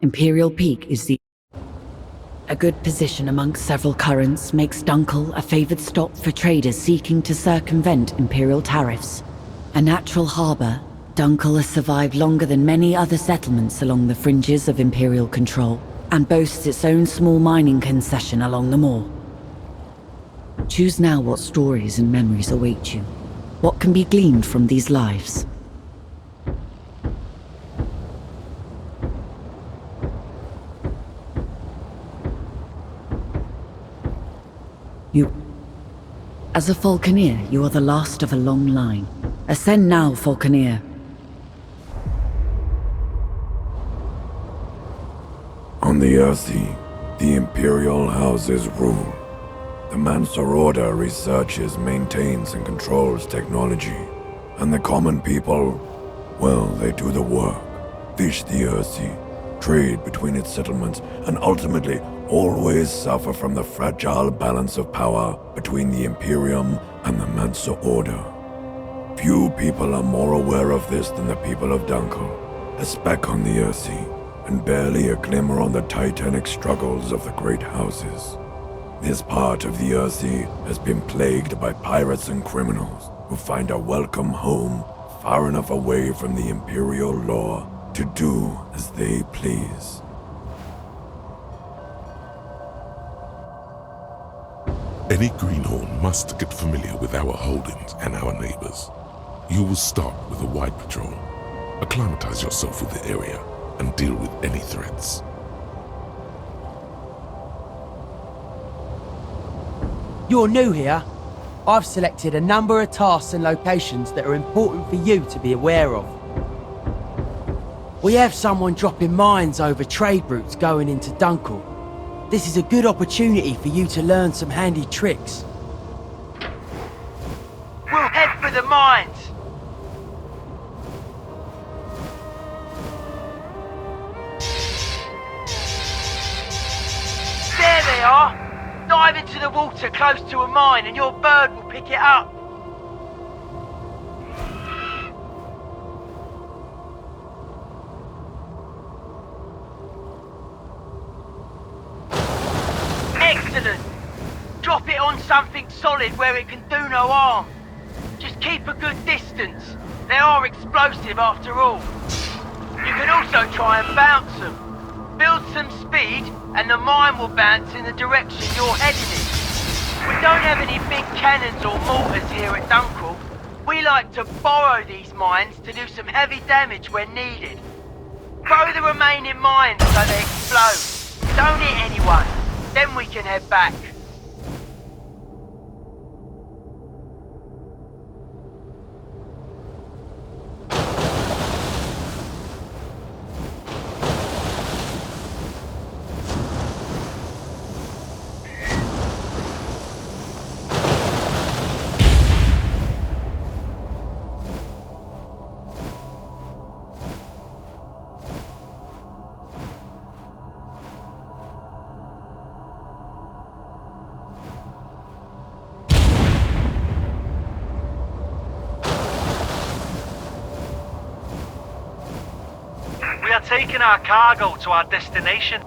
Imperial Peak is a good position amongst several currents makes Dunkel a favored stop for traders seeking to circumvent Imperial tariffs. A natural harbor, Dunkel has survived longer than many other settlements along the fringes of Imperial control, and boasts its own small mining concession along the moor. Choose now what stories and memories await you. What can be gleaned from these lives? As a Falconeer, you are the last of a long line. Ascend now, Falconeer. On the Earthy, the Imperial houses rule. The Mansur Order researches, maintains, and controls technology. And the common people, well, they do the work. Fish the Earthy, trade between its settlements, and ultimately always suffer from the fragile balance of power between the Imperium and the Mansur Order. Few people are more aware of this than the people of Dunkel, a speck on the Earthy, and barely a glimmer on the titanic struggles of the great houses. This part of the Earthy has been plagued by pirates and criminals who find a welcome home far enough away from the Imperial law to do as they please. Any greenhorn must get familiar with our holdings and our neighbors. You will start with a wide patrol. Acclimatize yourself with the area and deal with any threats. You're new here. I've selected a number of tasks and locations that are important for you to be aware of. We have someone dropping mines over trade routes going into Dunkel. This is a good opportunity for you to learn some handy tricks. We'll head for the mines! There they are! Dive into the water close to a mine and your bird will pick it up. Excellent! Drop it on something solid where it can do no harm. Just keep a good distance. They are explosive after all. You can also try and bounce them. Build some speed and the mine will bounce in the direction you're heading in. We don't have any big cannons or mortars here at Dunkel. We like to borrow these mines to do some heavy damage when needed. Throw the remaining mines so they explode. Don't hit anyone. Then we can head back. We are taking our cargo to our destination.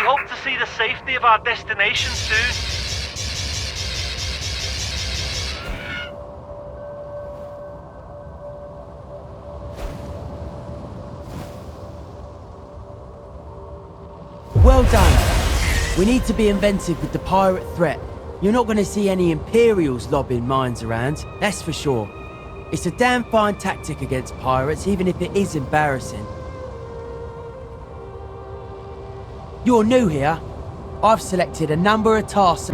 Hope to see the safety of our destination soon. Well done. We need to be inventive with the pirate threat. You're not going to see any Imperials lobbing mines around, that's for sure. It's a damn fine tactic against pirates, even if it is embarrassing. You're new here. I've selected a number of tasks.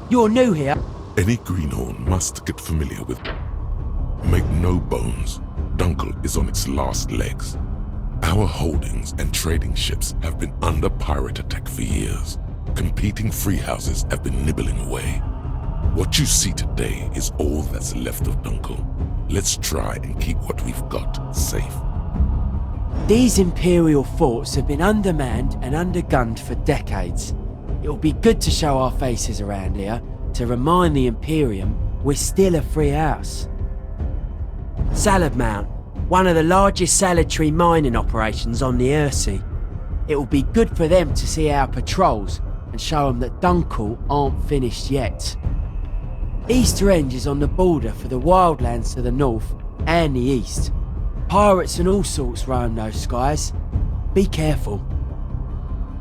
You're new here. Any greenhorn must get familiar with. Make no bones, Dunkel is on its last legs. Our holdings and trading ships have been under pirate attack for years. Competing free houses have been nibbling away. What you see today is all that's left of Dunkel. Let's try and keep what we've got safe. These Imperial forts have been undermanned and undergunned for decades. It'll be good to show our faces around here to remind the Imperium we're still a free house. Salad Mount, one of the largest salad tree mining operations on the Earthsea. It'll be good for them to see our patrols and show them that Dunkel aren't finished yet. Easter End is on the border for the wildlands to the north and the east. Pirates and all sorts roam those skies. Be careful.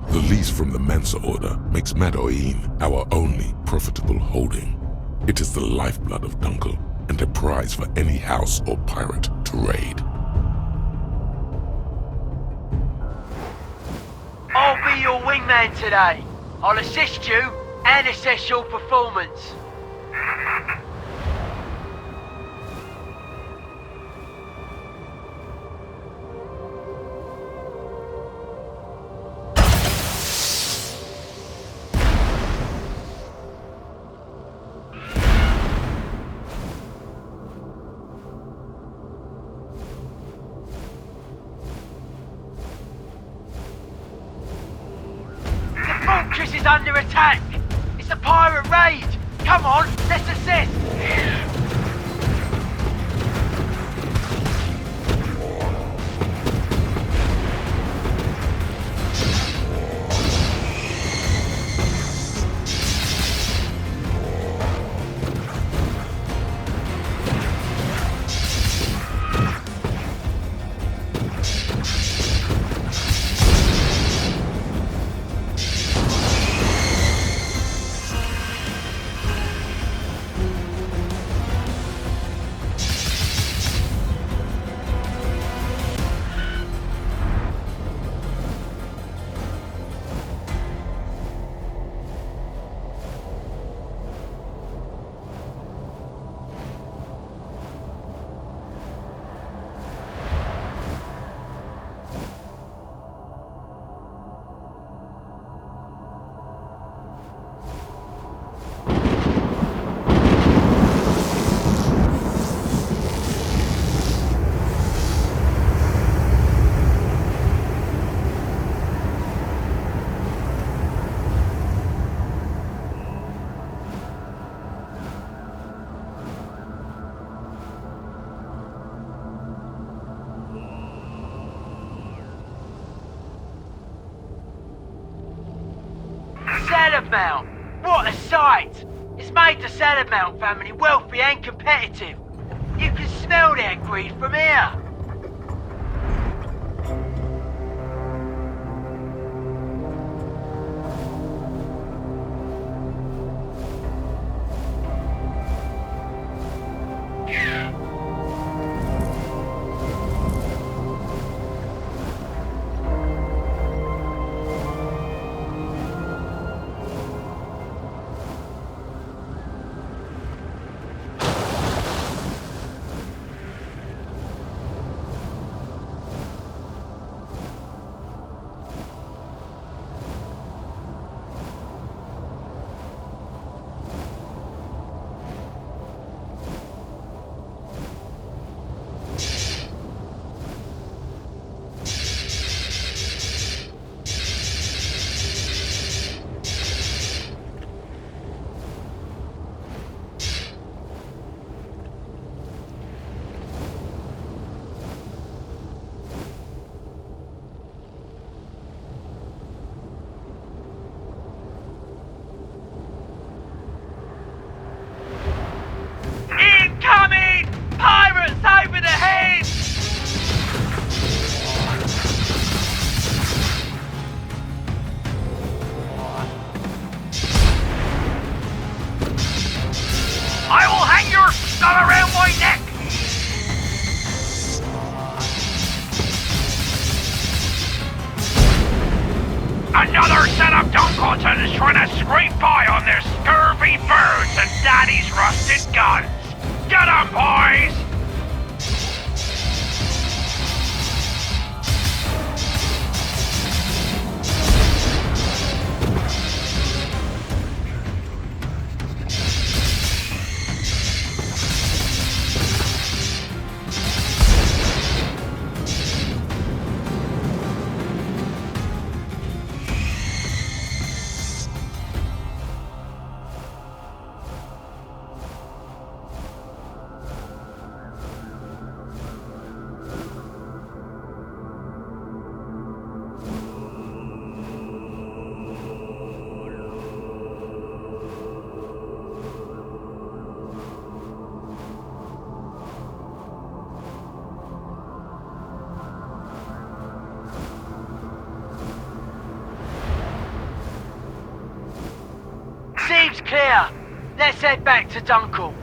The lease from the Mensa Order makes Madoen our only profitable holding. It is the lifeblood of Dunkel and a prize for any house or pirate to raid. I'll be your wingman today. I'll assist you and assess your performance. The fortress is under attack. It's a pirate raid. Come on, let's assist. Salad Mount! What a sight! It's made the Salad Mount family wealthy and competitive. You can smell their greed from here. Germans trying to scrape by on their scurvy birds and Daddy's rusted guns. Get 'em, boys! Seems clear. Let's head back to Dunkel.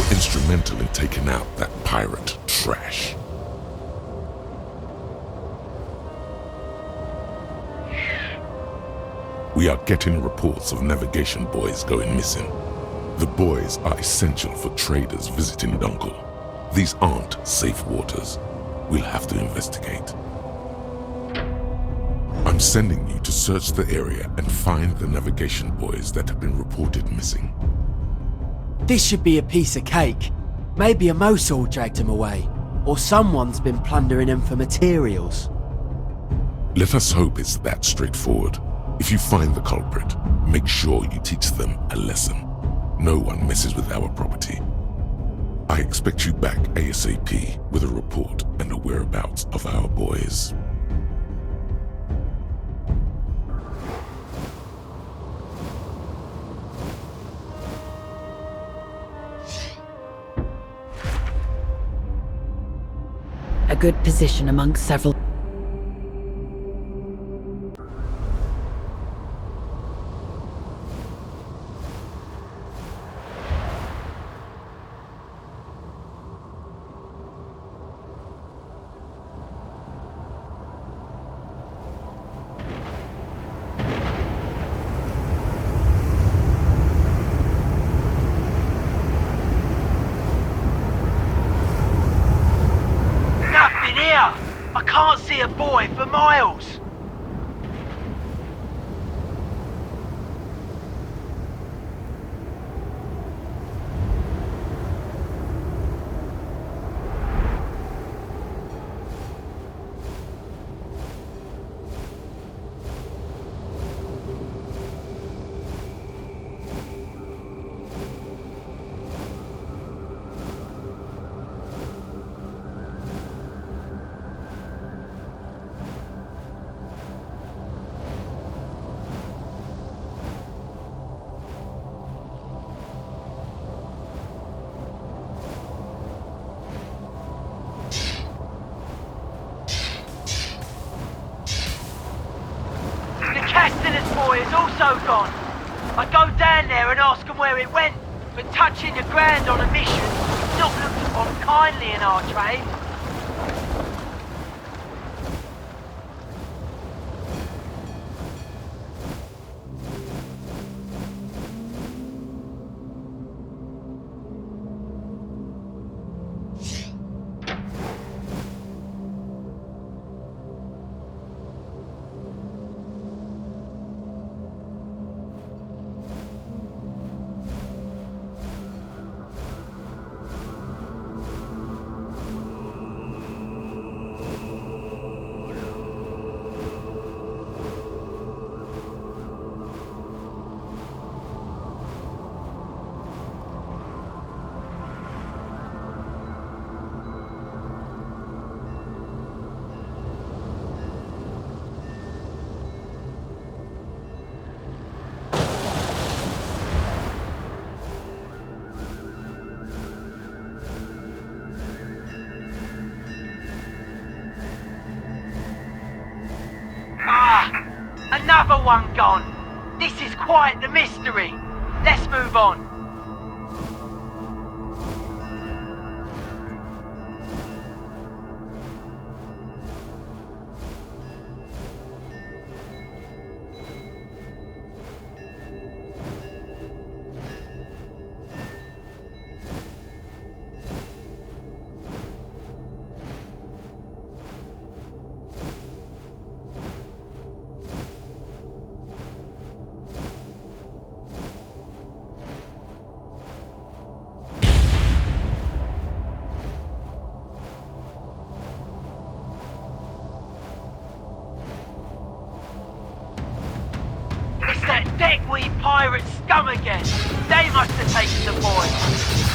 Instrumental in taking out that pirate trash. We are getting reports of navigation boys going missing. The boys are essential for traders visiting Dunkel. These aren't safe waters. We'll have to investigate. I'm sending you to search the area and find the navigation boys that have been reported missing. This should be a piece of cake. Maybe a Mosul dragged him away, or someone's been plundering him for materials. Let us hope it's that straightforward. If you find the culprit, make sure you teach them a lesson. No one messes with our property. I expect you back ASAP with a report and the whereabouts of our boys. A good position amongst several. I can't see a boy for miles. Is also gone. I'd go down there and ask them where it went, but touching the ground on a mission is not looked upon kindly in our trade. one gone. This is quite the mystery. Let's move on. That deckweed pirate scum again. They must have taken the boy.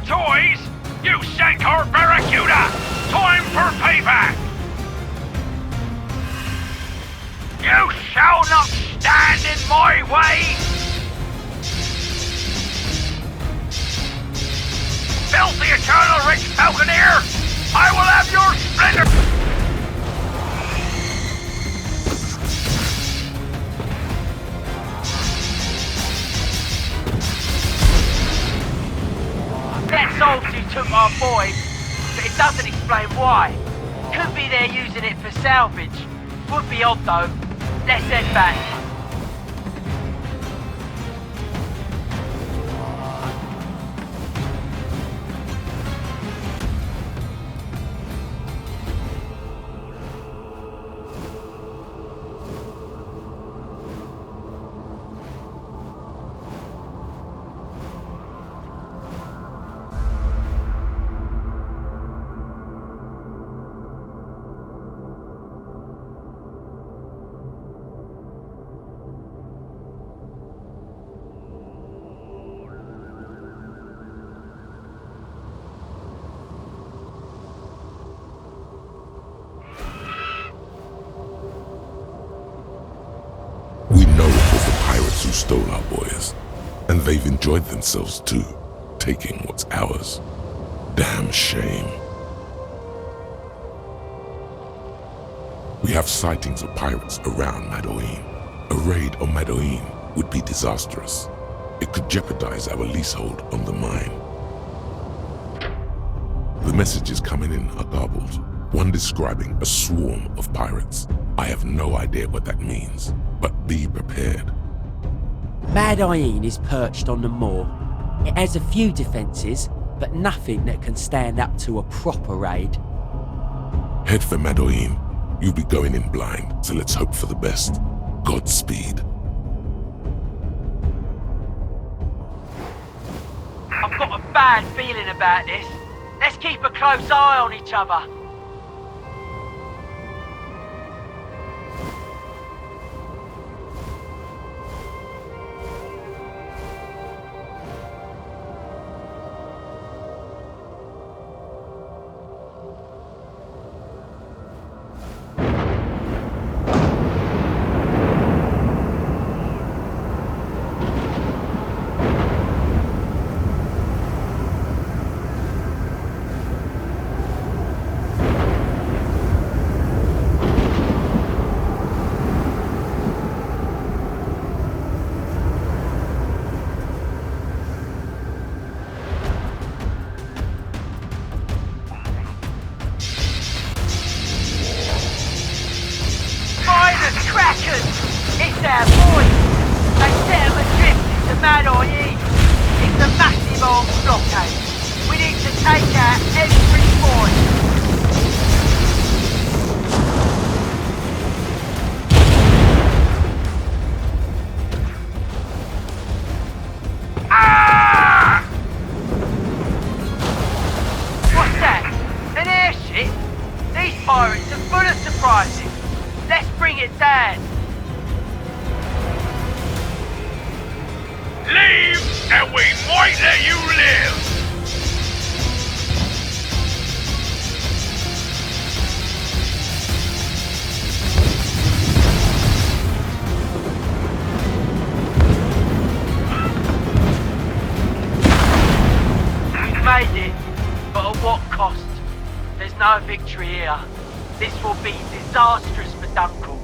toys! You sank our barracuda! Time for payback! You shall not stand in my way! Filthy eternal rich Falconeer! I will have your splendor! That solves you took our boy, but it doesn't explain why. Could be they're using it for salvage. Would be odd though. Let's head back. Who stole our boys, and they've enjoyed themselves too, taking what's ours. Damn shame. We have sightings of pirates around Madoen. A raid on Madoen would be disastrous. It could jeopardize our leasehold on the mine. The messages coming in are garbled, one describing a swarm of pirates. I have no idea what that means, but be prepared. Madoen is perched on the moor. It has a few defences, but nothing that can stand up to a proper raid. Head for Madoen. You'll be going in blind, so let's hope for the best. Godspeed. I've got a bad feeling about this. Let's keep a close eye on each other. It's our boys! They set them adrift into Madoen. It's a massive armed blockade. We need to take out every boy. Ah! What's that? An airship? These pirates are full of surprises. Let's bring it down. Leave, and we might let you live! We've made it, but at what cost? There's no victory here. This will be disastrous for Dunkel.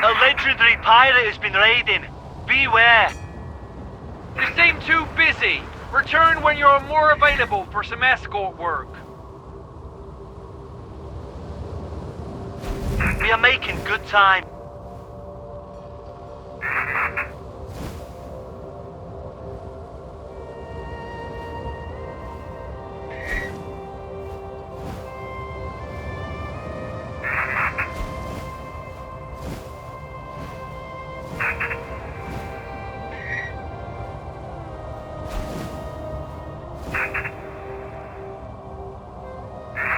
A legendary pirate has been raiding. Beware. You seem too busy. Return when you're more available for some escort work. We are making good time.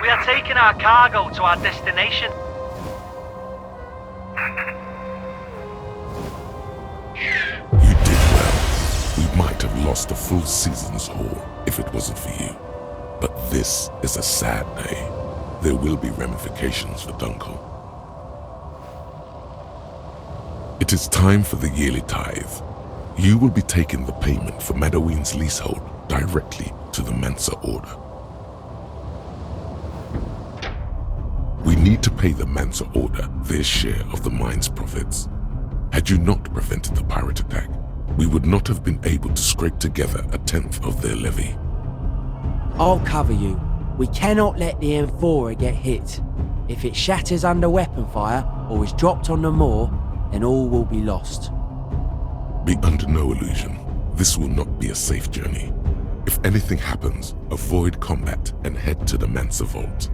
We are taking our cargo to our destination. You did well. We might have lost a full season's haul if it wasn't for you. But this is a sad day. There will be ramifications for Dunkel. It is time for the yearly tithe. You will be taking the payment for Madoen's leasehold directly to the Mensa Order. We need to pay the Mensa Order their share of the mine's profits. Had you not prevented the pirate attack, we would not have been able to scrape together 1/10 of their levy. I'll cover you. We cannot let the M4 get hit. If it shatters under weapon fire or is dropped on the moor, then all will be lost. Be under no illusion. This will not be a safe journey. If anything happens, avoid combat and head to the Mensa Vault.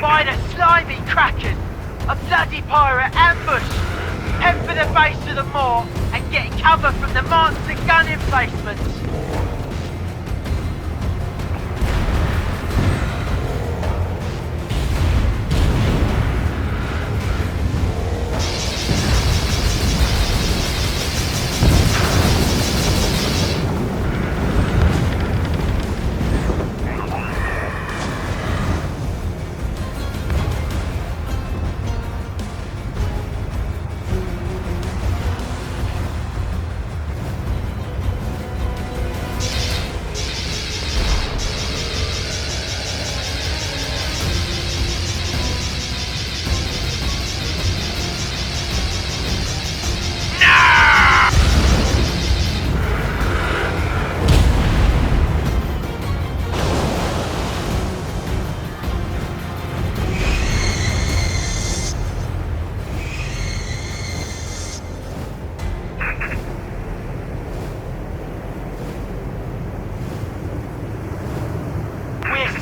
By the slimy kraken! A bloody pirate ambush! Head for the base of the moor and get cover from the monster gun emplacements!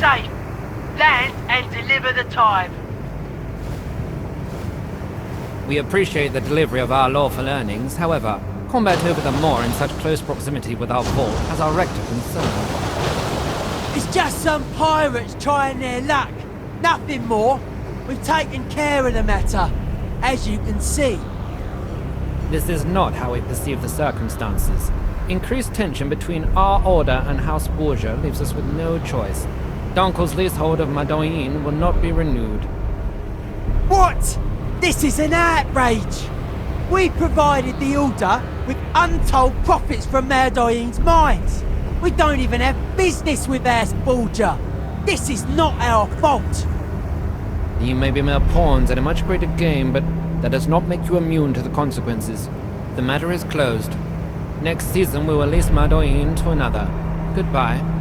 Safe. Land and deliver the tithe. We appreciate the delivery of our lawful earnings. However, combat over the moor in such close proximity with our vault has our rector concerned. It's just some pirates trying their luck. Nothing more. We've taken care of the matter, as you can see. This is not how we perceive the circumstances. Increased tension between our order and House Borgia leaves us with no choice. Dunkel's leasehold of Madoen will not be renewed. What? This is an outrage! We provided the order with untold profits from Madoen's mines. We don't even have business with House Borgia. This is not our fault. You may be mere pawns in a much greater game, but that does not make you immune to the consequences. The matter is closed. Next season we will lease Madoen to another. Goodbye.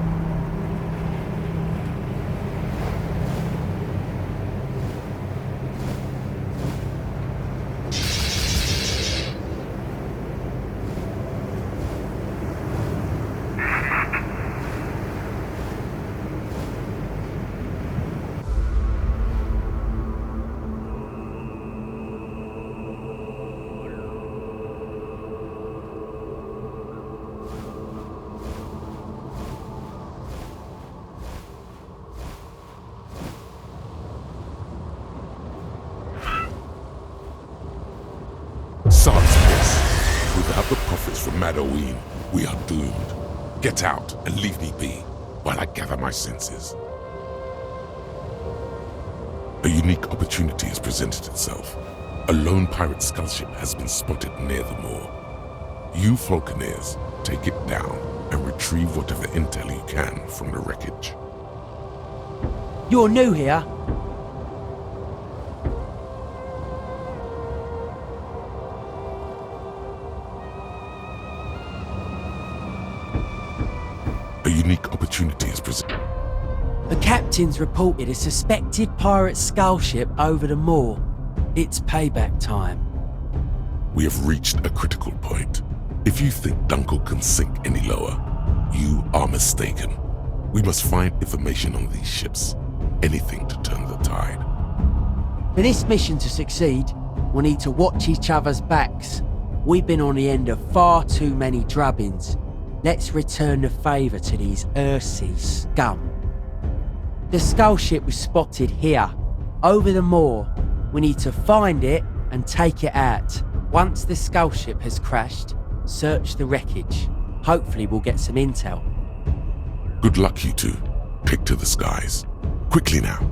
Without the profits from Madoen, we are doomed. Get out and leave me be, while I gather my senses. A unique opportunity has presented itself. A lone pirate skullship has been spotted near the moor. You Falconeers, take it down and retrieve whatever intel you can from the wreckage. You're new here. A unique opportunity is presented. The captain's reported a suspected pirate skullship over the moor. It's payback time. We have reached a critical point. If you think Dunkel can sink any lower, you are mistaken. We must find information on these ships. Anything to turn the tide. For this mission to succeed, we need to watch each other's backs. We've been on the end of far too many drubbings. Let's return the favour to these Earthsea scum. The skullship was spotted here, over the moor. We need to find it and take it out. Once the skullship has crashed, search the wreckage. Hopefully we'll get some intel. Good luck, you two. Take to the skies. Quickly now.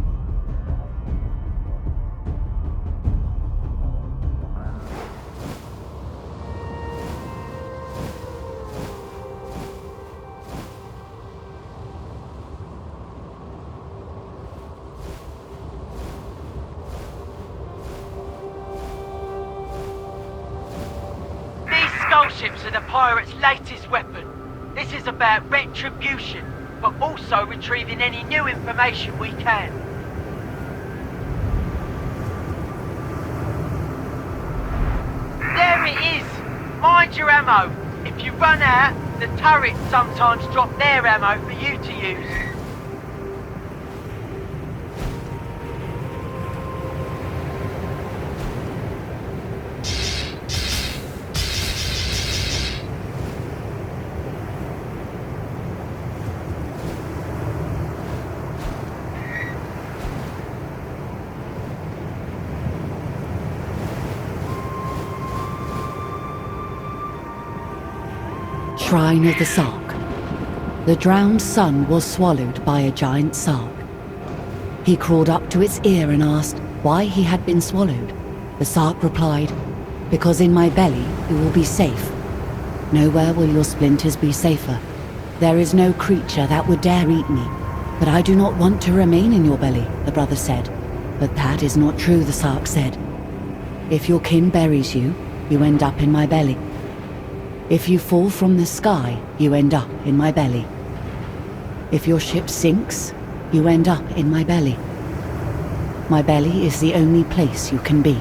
Skullships are the pirates' latest weapon. This is about retribution, but also retrieving any new information we can. There it is! Mind your ammo. If you run out, the turrets sometimes drop their ammo for you to use. shrine of the Sark. The drowned son was swallowed by a giant Sark. He crawled up to its ear and asked why he had been swallowed. The Sark replied, "Because in my belly you will be safe. Nowhere will your splinters be safer. There is no creature that would dare eat me. But I do not want to remain in your belly," the brother said. "But that is not true," the Sark said. "If your kin buries you, you end up in my belly. If you fall from the sky, you end up in my belly. If your ship sinks, you end up in my belly. My belly is the only place you can be."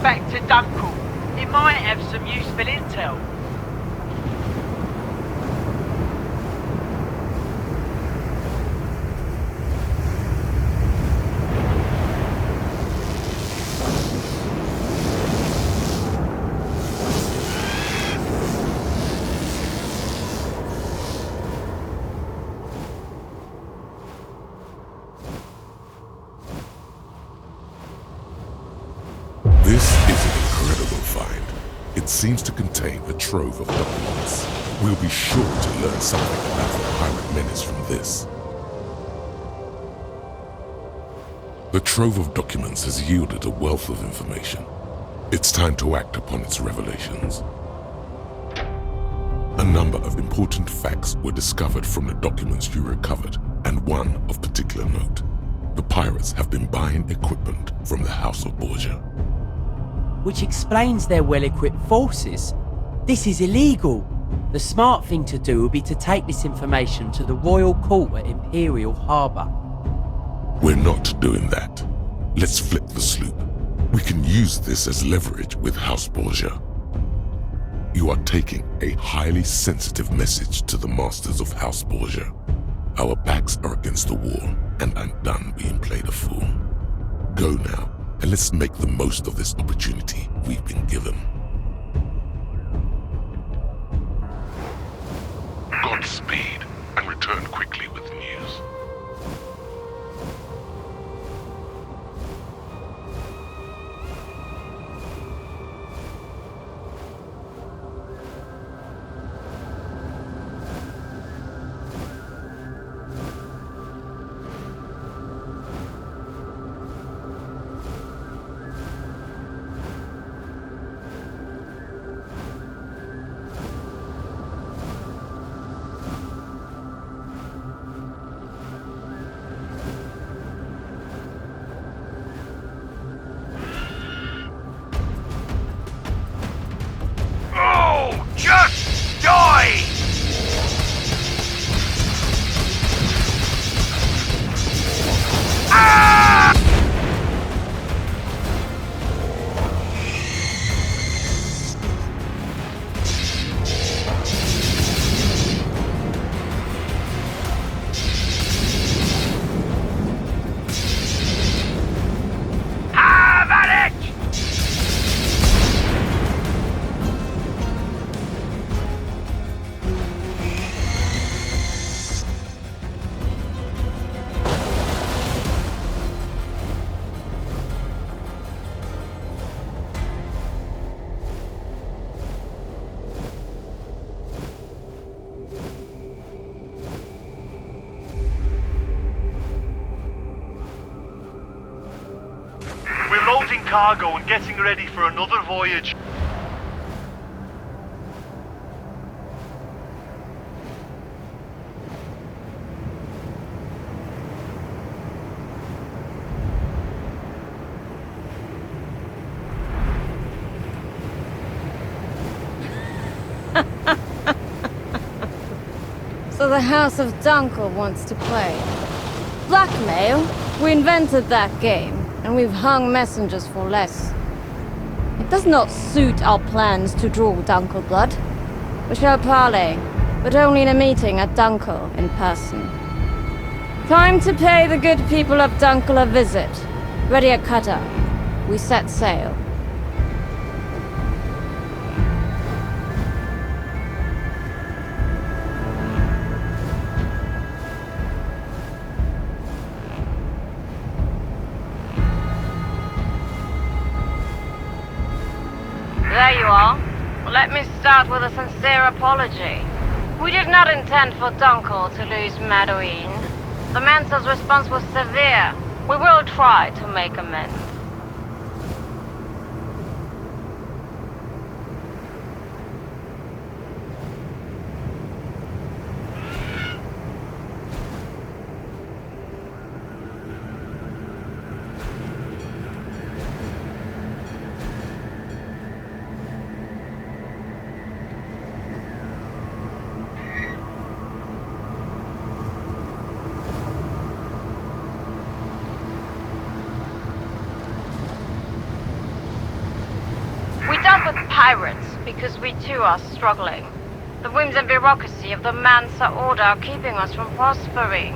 Back to Dunkel. It might have some useful intel. This is an incredible find. It seems to contain a trove of documents. We'll be sure to learn something about the pirate menace from this. The trove of documents has yielded a wealth of information. It's time to act upon its revelations. A number of important facts were discovered from the documents you recovered, and one of particular note. The pirates have been buying equipment from the House of Borgia. Which explains their well-equipped forces. This is illegal. The smart thing to do would be to take this information to the Royal Court at Imperial Harbour. We're not doing that. Let's flip the sloop. We can use this as leverage with House Borgia. You are taking a highly sensitive message to the masters of House Borgia. Our backs are against the wall, and I'm done being played a fool. Go now, and let's make the most of this opportunity we've been given. Godspeed, and return quickly with news. Just die! Ah! Have at it! We're loading cargo and getting ready for another voyage. the House of Dunkel wants to play. Blackmail? We invented that game, and we've hung messengers for less. It does not suit our plans to draw Dunkel blood. We shall parley, but only in a meeting at Dunkel in person. Time to pay the good people of Dunkel a visit. Ready a cutter. We set sail. There you are. Let me start with a sincere apology. We did not intend for Dunkel to lose Madoen. The Mensa's response was severe. We will try to make amends. Pirates, because we too are struggling. The whims and bureaucracy of the Mansa Order are keeping us from prospering.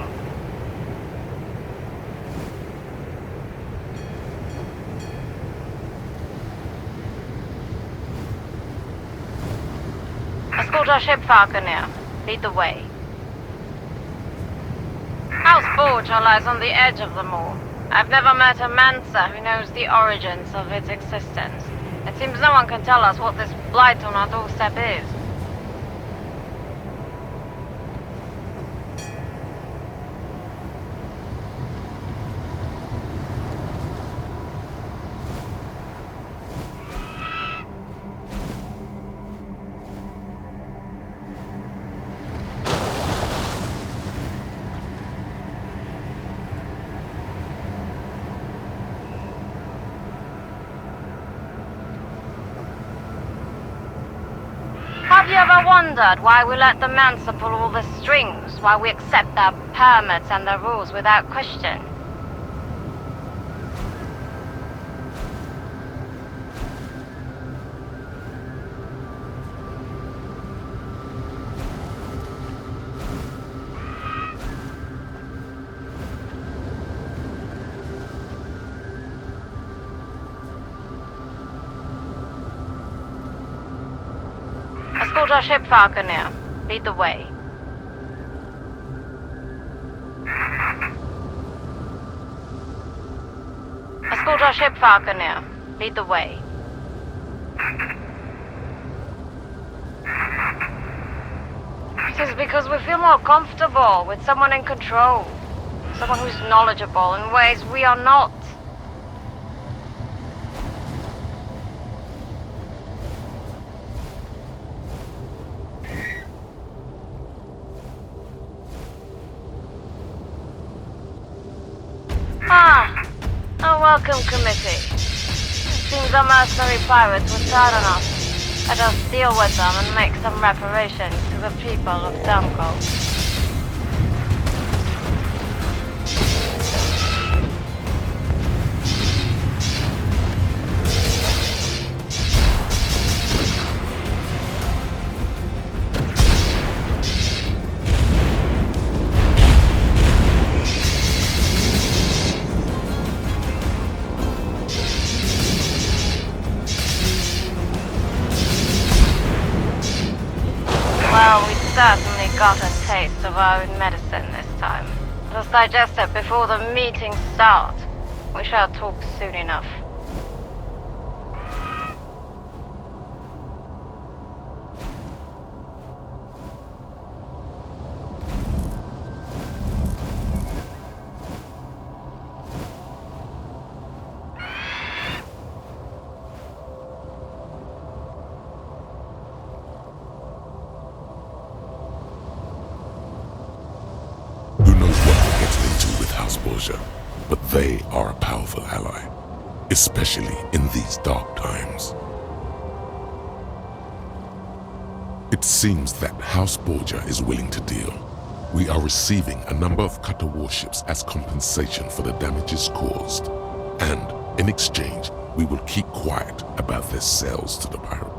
Escort our ship, Falconeer. Lead the way. House Borgia lies on the edge of them all. I've never met a Mansa who knows the origins of its existence. It seems no one can tell us what this blight on our doorstep is. Have you ever wondered why we let the Mansa pull all the strings, why we accept their permits and their rules without question? Escort our ship, Falconeer. Lead the way. Escort our ship, Falconeer. Lead the way. It is because we feel more comfortable with someone in control. Someone who's knowledgeable in ways we are not. A welcome committee. It seems our mercenary pirates will turn on us. Let us deal with them and make some reparations to the people of Dunkel. Well, we certainly got a taste of our own medicine this time. Let us digest it before the meeting starts. We shall talk soon enough. House Borgia, but they are a powerful ally, especially in these dark times. It seems that House Borgia is willing to deal, We are receiving a number of cutter warships as compensation for the damages caused, and in exchange, we will keep quiet about their sales to the pirate.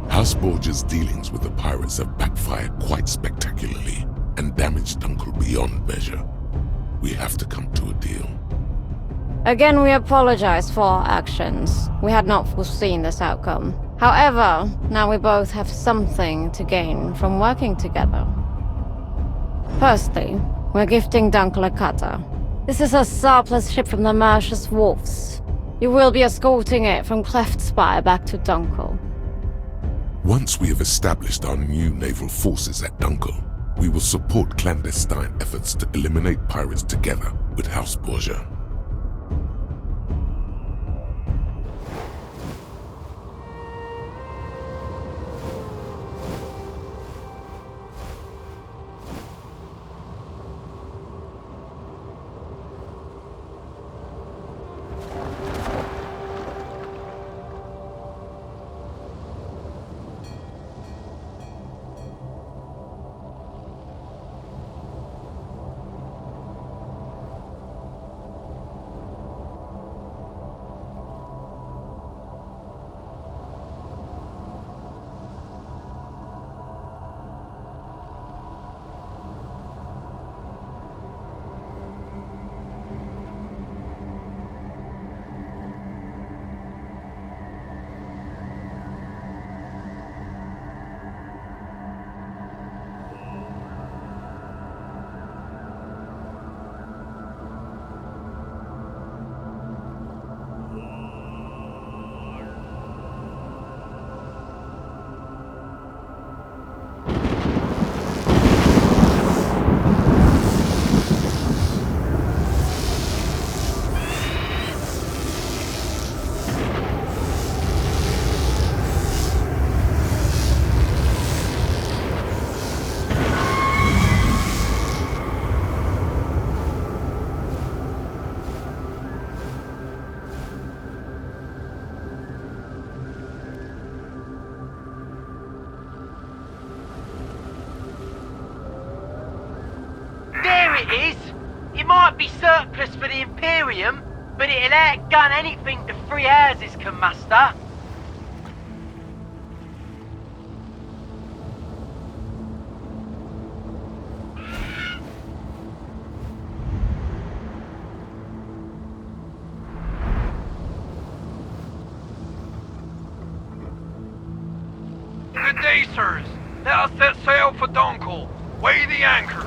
House Borgia's dealings with the pirates have backfired quite spectacularly and damaged Dunkel beyond measure. We have to come to a deal. Again, we apologize for our actions. We had not foreseen this outcome. However, now we both have something to gain from working together. Firstly, we're gifting Dunkel a cutter. This is a surplus ship from the Mercious Wolves. You will be escorting it from Cleft Spire back to Dunkel. Once we have established our new naval forces at Dunkel, we will support clandestine efforts to eliminate pirates together with House Borgia. It might be surplus for the Imperium, but it'll outgun anything the Three Houses can muster. Good day, sirs. Let us set sail for Dunkel. Weigh the anchor.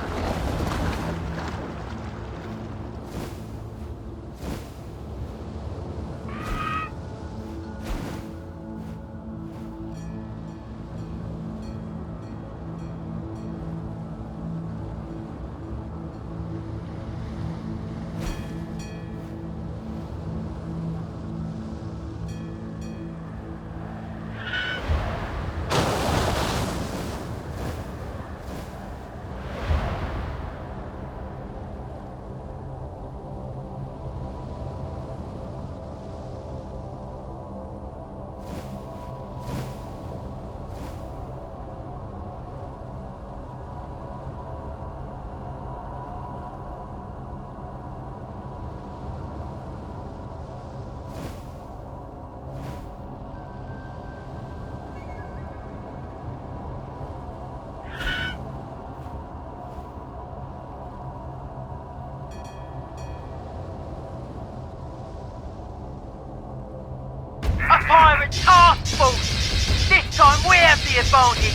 A pirate task force! This time we have the advantage!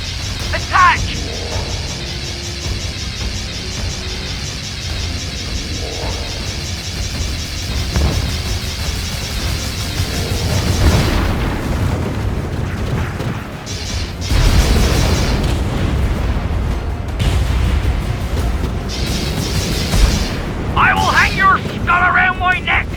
Attack! I will hang your skull around my neck!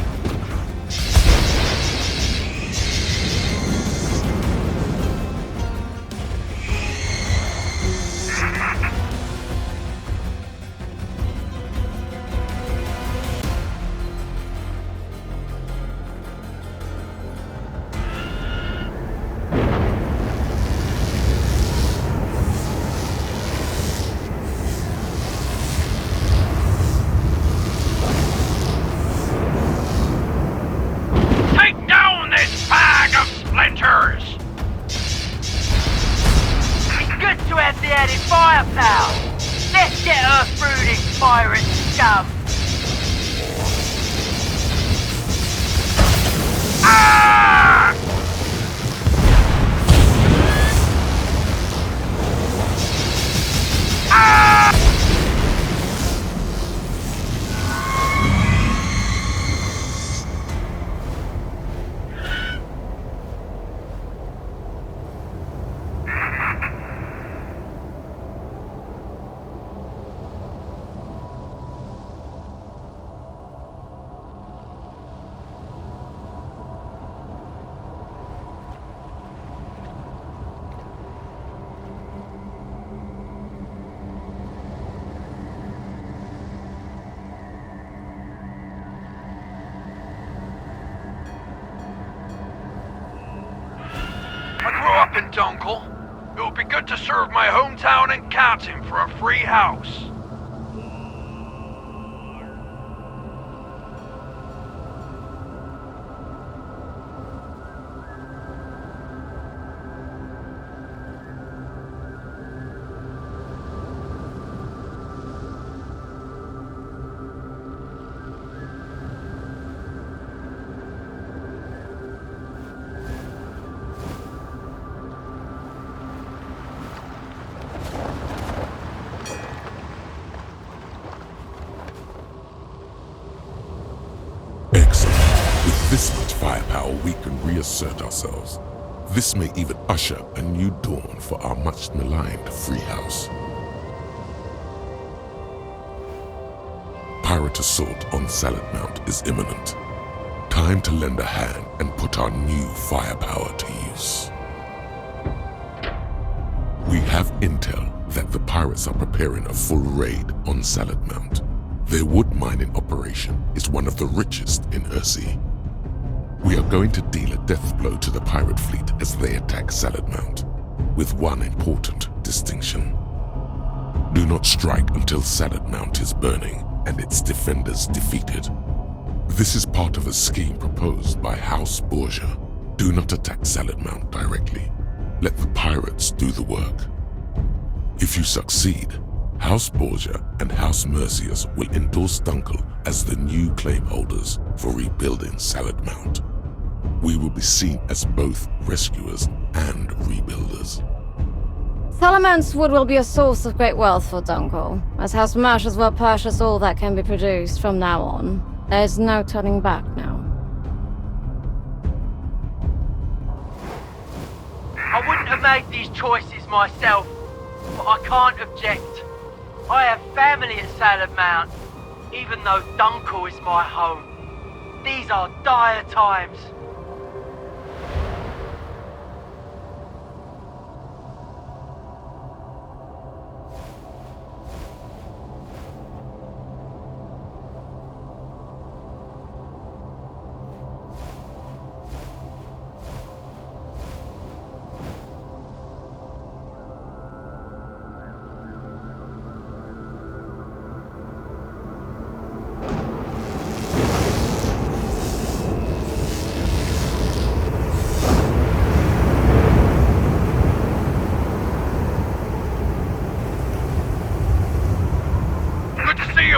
Dunkel. It would be good to serve my hometown and captain for a free house. Excellent. With this much firepower, we can reassert ourselves. This may even usher a new dawn for our much maligned free house. Pirate assault on Salad Mount is imminent. Time to lend a hand and put our new firepower to use. We have intel that the pirates are preparing a full raid on Salad Mount. Their wood mining operation is one of the richest in Earthsea. We are going to deal a death blow to the pirate fleet as they attack Salad Mount, with one important distinction. Do not strike until Salad Mount is burning and its defenders defeated. This is part of a scheme proposed by House Borgia. Do not attack Salad Mount directly. Let the pirates do the work. If you succeed, House Borgia and House Mercius will endorse Dunkel as the new claim holders for rebuilding Salad Mount. We will be seen as both rescuers and rebuilders. Salaman's wood will be a source of great wealth for Dunkel, as House Mercius will purchase all that can be produced from now on. There's no turning back now. I wouldn't have made these choices myself, but I can't object. I have family at Salad Mount, even though Dunkel is my home. These are dire times.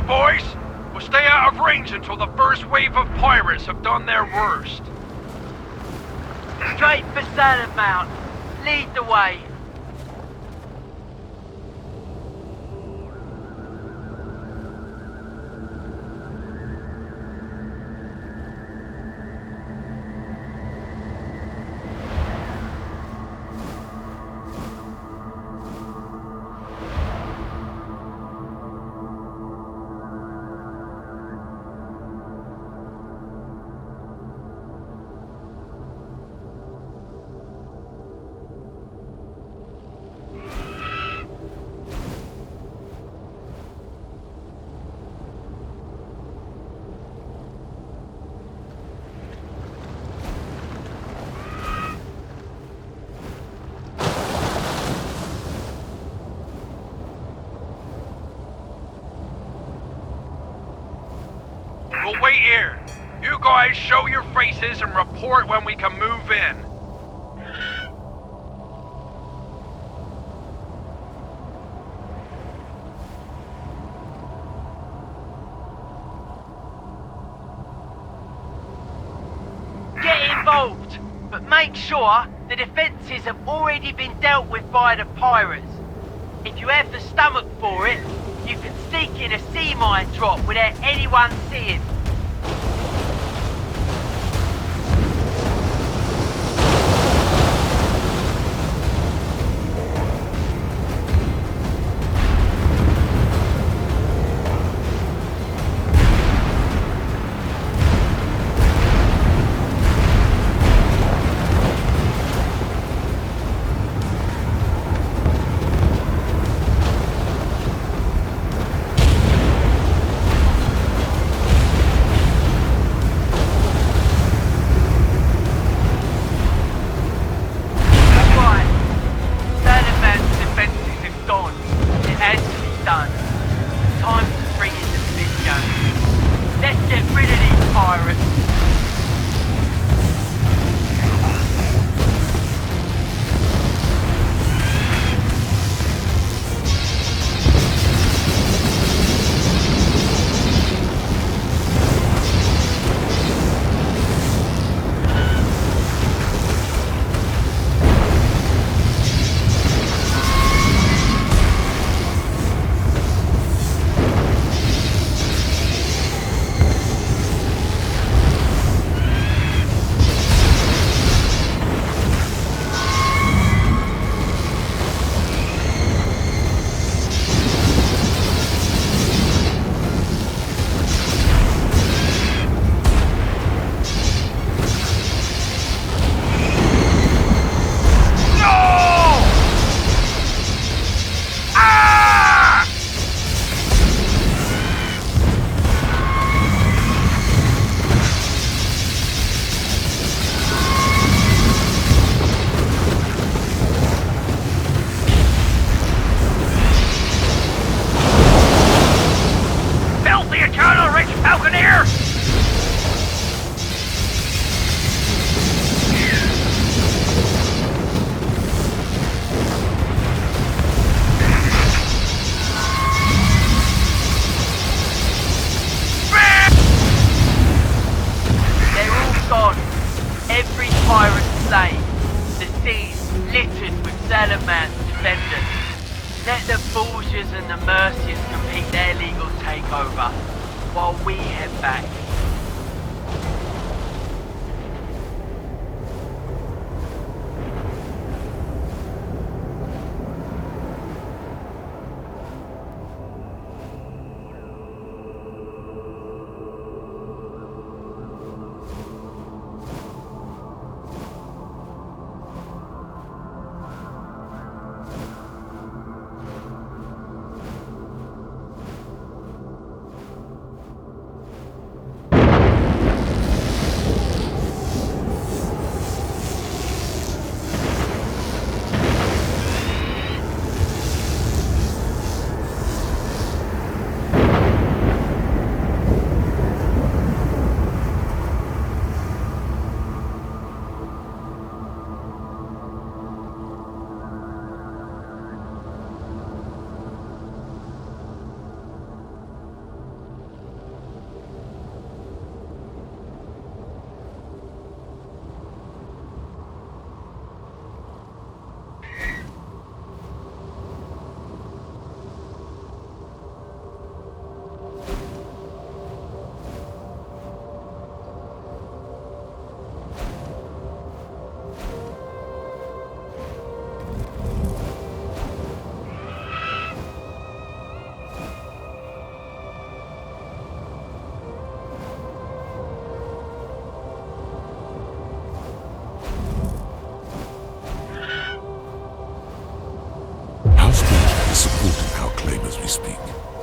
Boys, we'll stay out of range until the first wave of pirates have done their worst. Straight for Salad Mount. Lead the way. We'll wait here. You guys show your faces and report when we can move in. Get involved, but make sure the defences have already been dealt with by the pirates. If you have the stomach for it, you can sneak in a sea mine drop without anyone seeing. over while we head back. House Borgia is supporting our claim as we speak.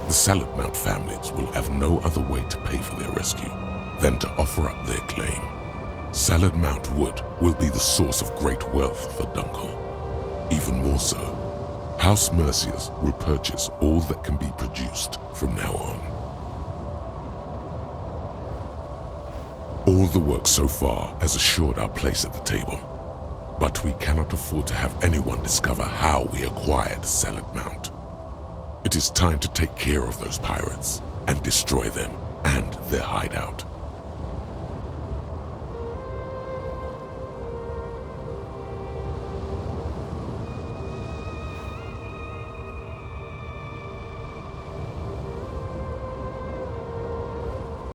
The Salad Mount families will have no other way to pay for their rescue than to offer up their claim. Salad Mount wood will be the source of great wealth for Dunkel. Even more so, House Merciers will purchase all that can be produced from now on. All the work so far has assured our place at the table, but we cannot afford to have anyone discover how we acquired Salad Mount. It is time to take care of those pirates and destroy them and their hideout.